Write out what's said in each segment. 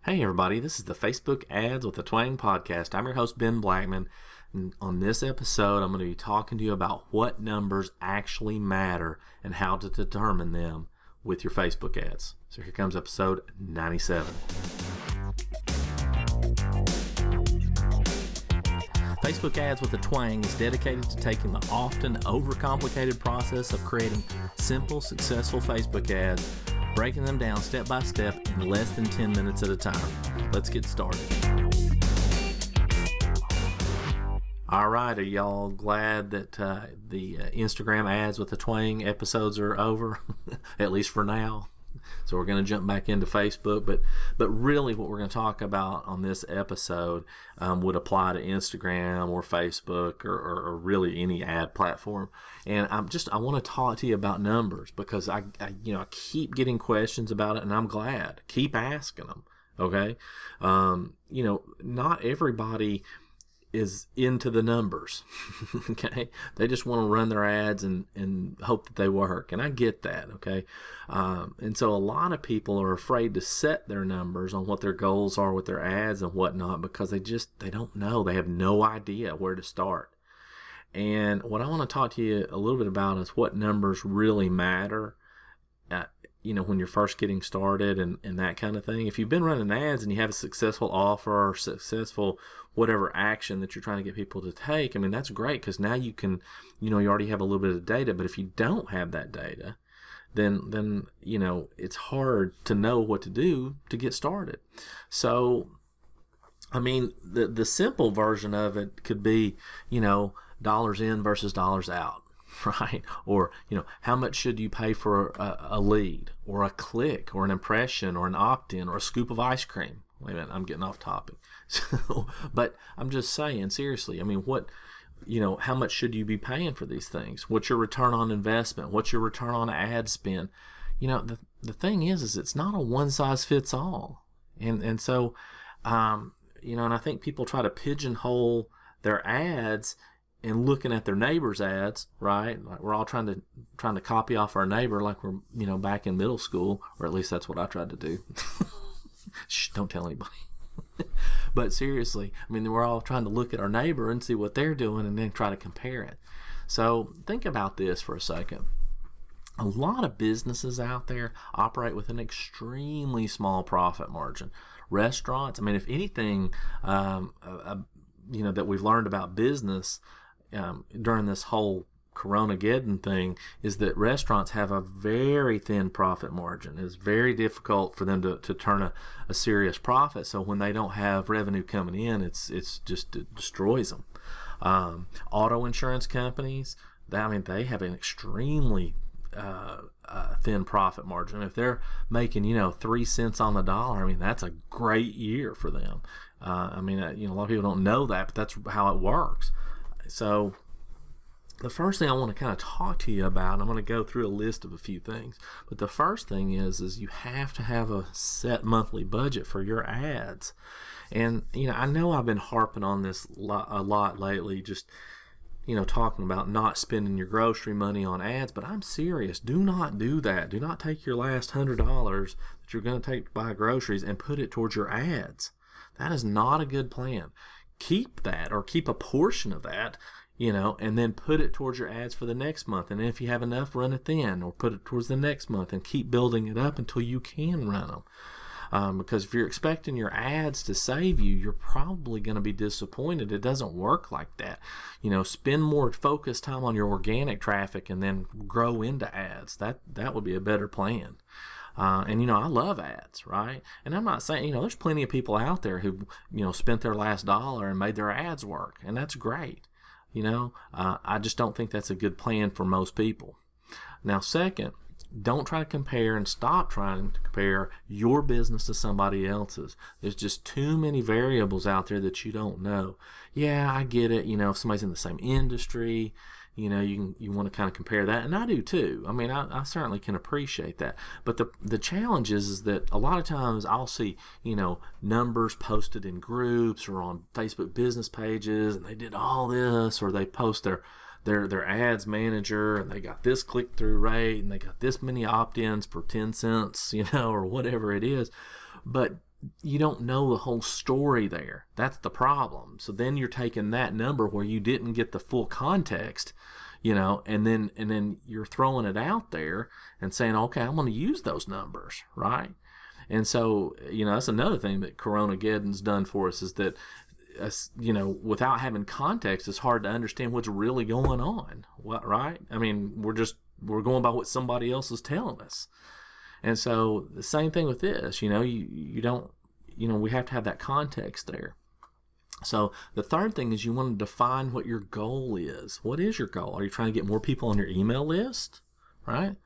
Hey everybody, this is the Facebook Ads with a Twang podcast. I'm your host, Ben Blackman. And on this episode, I'm going to be talking to you about what numbers actually matter and how to determine them with your Facebook ads. So here comes episode 97. Facebook Ads with a Twang is dedicated to taking the often overcomplicated process of creating simple, successful Facebook ads, breaking them down step by step in less than 10 minutes at a time. Let's get started. All right, are y'all glad that the Instagram Ads with a Twang episodes are over, at least for now? So we're going to jump back into Facebook, but really what we're going to talk about on this episode would apply to Instagram or Facebook or really any ad platform. And I want to talk to you about numbers because I keep getting questions about it, and I'm glad. Keep asking them. Okay, not everybody is into the numbers. Okay, they just want to run their ads and hope that they work, and I get that. Okay, and so a lot of people are afraid to set their numbers on what their goals are with their ads and whatnot because they don't know. They have no idea where to start. And what I want to talk to you a little bit about is what numbers really matter. When you're first getting started and that kind of thing. If you've been running ads and you have a successful offer or successful whatever action that you're trying to get people to take, I mean, that's great because now you can, you already have a little bit of data. But if you don't have that data, then it's hard to know what to do to get started. So, I mean, the simple version of it could be, dollars in versus dollars out. Right? Or, how much should you pay for a lead or a click or an impression or an opt-in or a scoop of ice cream? Wait a minute, I'm getting off topic. But I'm just saying, seriously, I mean, how much should you be paying for these things? What's your return on investment? What's your return on ad spend? The thing is it's not a one size fits all. And so, and I think people try to pigeonhole their ads and looking at their neighbor's ads, right? Like we're all trying to copy off our neighbor like we're, back in middle school, or at least that's what I tried to do. Shh, don't tell anybody. But seriously, I mean, we're all trying to look at our neighbor and see what they're doing and then try to compare it. So think about this for a second. A lot of businesses out there operate with an extremely small profit margin. Restaurants, I mean, if anything, that we've learned about business during this whole Coronageddon thing is that restaurants have a very thin profit margin. It's very difficult for them to turn a serious profit. So when they don't have revenue coming in, it destroys them. Auto insurance companies, they have an extremely thin profit margin. If they're making 3 cents on the dollar, I mean, that's a great year for them. A lot of people don't know that, but that's how it works. So the first thing I want to kind of talk to you about, I'm going to go through a list of a few things, but the first thing is you have to have a set monthly budget for your ads. And I know I've been harping on this a lot lately, just talking about not spending your grocery money on ads, but I'm serious. Do not do that. Do not take your last $100 that you're going to take to buy groceries and put it towards your ads. That is not a good plan. Keep that, or keep a portion of that, and then put it towards your ads for the next month. And if you have enough, run it then, or put it towards the next month and keep building it up until you can run them. Because if you're expecting your ads to save you, you're probably going to be disappointed. It doesn't work like that. Spend more focused time on your organic traffic and then grow into ads. That would be a better plan. I love ads, right? And I'm not saying, there's plenty of people out there who, spent their last dollar and made their ads work, and that's great. I just don't think that's a good plan for most people. Now, second, don't try to compare and stop trying to compare your business to somebody else's. There's just too many variables out there that you don't know. Yeah, I get it. If somebody's in the same industry, you want to kind of compare that, and I do too. I mean, I certainly can appreciate that. But the challenge is that a lot of times I'll see, numbers posted in groups or on Facebook business pages, and they did all this, or they post their ads manager, and they got this click-through rate, and they got this many opt-ins for 10 cents, or whatever it is. But you don't know the whole story there. That's the problem. So then you're taking that number where you didn't get the full context, and then you're throwing it out there and saying, okay, I'm going to use those numbers, right? And so, that's another thing that Coronageddon's done for us, is that, without having context, it's hard to understand what's really going on, right? I mean, we're going by what somebody else is telling us. And so the same thing with this, you don't, we have to have that context there. So the third thing is you want to define what your goal is. What is your goal? Are you trying to get more people on your email list, right?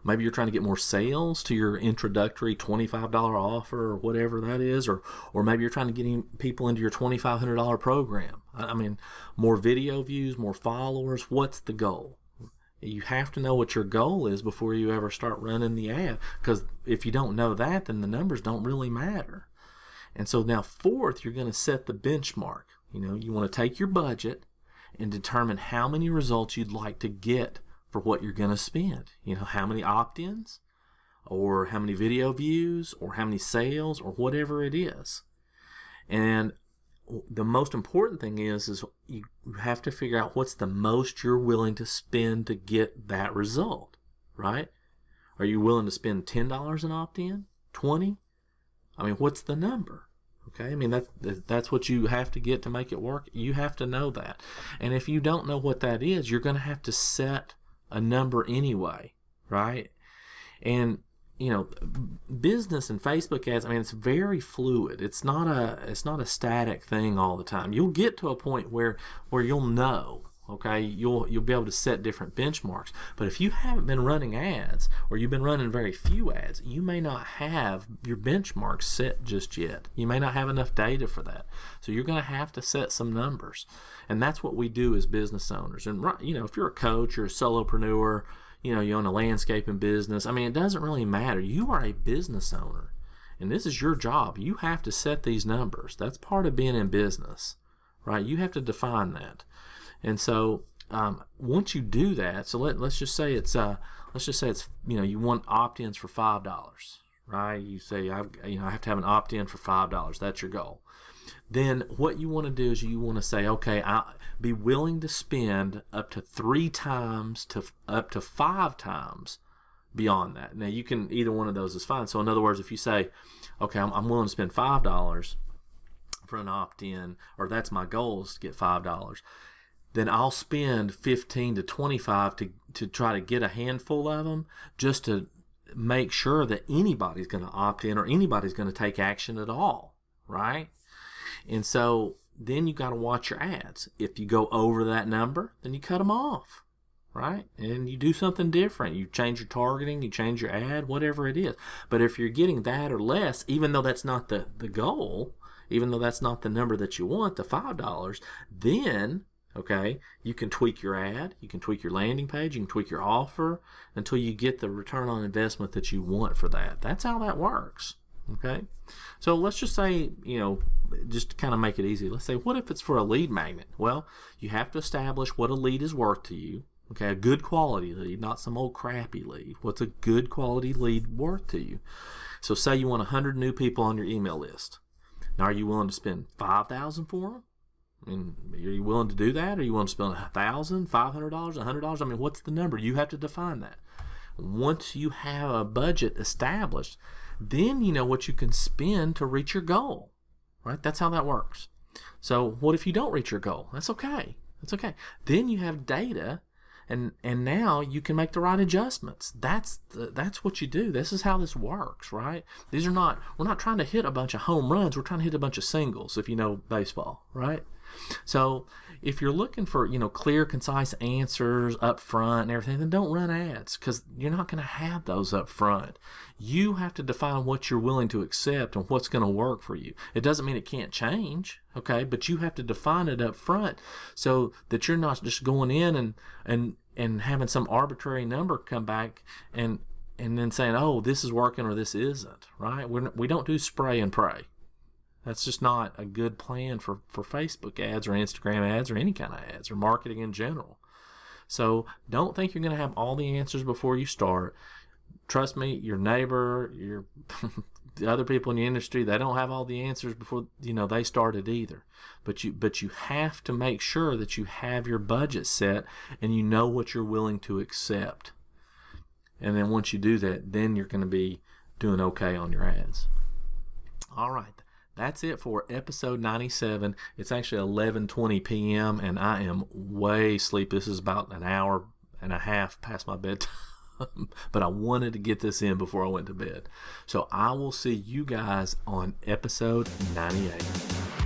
Maybe you're trying to get more sales to your introductory $25 offer or whatever that is, or maybe you're trying to get people into your $2,500 program. I mean, more video views, more followers. What's the goal? You have to know what your goal is before you ever start running the ad, because if you don't know that, then the numbers don't really matter. And so now fourth, you're going to set the benchmark. You want to take your budget and determine how many results you'd like to get for what you're going to spend. How many opt-ins, or how many video views, or how many sales, or whatever it is. And the most important thing is you have to figure out what's the most you're willing to spend to get that result, right? Are you willing to spend $10 an opt-in? 20? I mean, what's the number? Okay, I mean, that's what you have to get to make it work. You have to know that. And if you don't know what that is, you're going to have to set a number anyway, right? And business and Facebook ads, I mean, it's very fluid. It's not a static thing all the time. You'll get to a point where you'll know, okay? You'll be able to set different benchmarks. But if you haven't been running ads, or you've been running very few ads, you may not have your benchmarks set just yet. You may not have enough data for that. So you're going to have to set some numbers. And that's what we do as business owners. And if you're a coach or a solopreneur, you own a landscaping business, I mean, it doesn't really matter. You are a business owner, and this is your job. You have to set these numbers. That's part of being in business, right? You have to define that. And so once you do that, so let's just say it's you want opt-ins for $5, right? You say I have to have an opt-in for $5. That's your goal. Then what you want to do is you want to say, okay, I'll be willing to spend up to 3 times to up to 5 times beyond that. Now, you can, either one of those is fine. So in other words, if you say, okay, I'm willing to spend $5 for an opt-in, or that's my goal, is to get $5, then I'll spend 15 to 25 to try to get a handful of them, just to make sure that anybody's going to opt in, or anybody's going to take action at all, right? And so then you got to watch your ads. If you go over that number, then you cut them off, right? And you do something different. You change your targeting, you change your ad, whatever it is. But if you're getting that or less, even though that's not the goal, even though that's not the number that you want, the $5, then, okay, you can tweak your ad, you can tweak your landing page, you can tweak your offer until you get the return on investment that you want for that. That's how that works. Okay, so let's just say, just to kind of make it easy, let's say, what if it's for a lead magnet? Well, you have to establish what a lead is worth to you. Okay, a good quality lead, not some old crappy lead. What's a good quality lead worth to you? So say you want 100 new people on your email list. Now, are you willing to spend $5,000 for them? I mean, are you willing to do that? Or are you willing to spend $1,000, $500, $100? I mean, what's the number? You have to define that. Once you have a budget established, then you know what you can spend to reach your goal, right? That's how that works. So what if you don't reach your goal? That's okay. That's okay. Then you have data, and now you can make the right adjustments. That's what you do. This is how this works, right? We're not trying to hit a bunch of home runs. We're trying to hit a bunch of singles, if you know baseball, right? So if you're looking for, clear, concise answers up front and everything, then don't run ads, because you're not going to have those up front. You have to define what you're willing to accept and what's going to work for you. It doesn't mean it can't change, okay? But you have to define it up front so that you're not just going in and having some arbitrary number come back and then saying, oh, this is working or this isn't, right? We don't do spray and pray. That's just not a good plan for Facebook ads or Instagram ads or any kind of ads or marketing in general. So don't think you're going to have all the answers before you start. Trust me, your neighbor, the other people in the industry, they don't have all the answers before they started either. But you have to make sure that you have your budget set and you know what you're willing to accept. And then once you do that, then you're going to be doing okay on your ads. All right. That's it for episode 97. It's actually 11:20 p.m. and I am way asleep. This is about an hour and a half past my bedtime. But I wanted to get this in before I went to bed. So I will see you guys on episode 98.